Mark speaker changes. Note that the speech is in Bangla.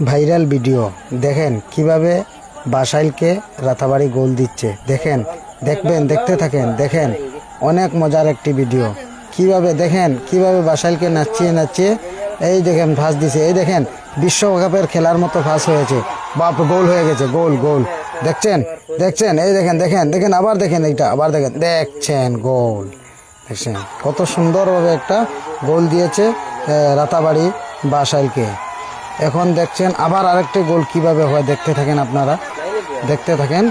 Speaker 1: ভাইরাল ভিডিও দেখেন কিভাবে বাসাইলকে রাতাবাড়ি গোল দিচ্ছে। দেখেন, দেখবেন, দেখতে থাকেন, দেখেন অনেক মজার একটি ভিডিও। কিভাবে দেখেন কিভাবে বাসাইলকে নাচিয়ে নাচিয়ে এই দেখেন ফাঁস দিছে। এই দেখেন বিশ্বকাপের খেলার মতো ফাঁস হয়েছে। বাপ, গোল হয়ে গেছে, গোল গোল। দেখছেন দেখছেন এই দেখেন দেখেন দেখেন আবার দেখেন, এইটা আবার দেখেন, দেখছেন গোল। দেখছেন কত সুন্দরভাবে একটা গোল দিয়েছে রাতাবাড়ি বাসাইলকে। এখন দেখছেন আবার আরেকটি গোল কিভাবে হয়, দেখতে থাকেন আপনারা, দেখতে থাকেন।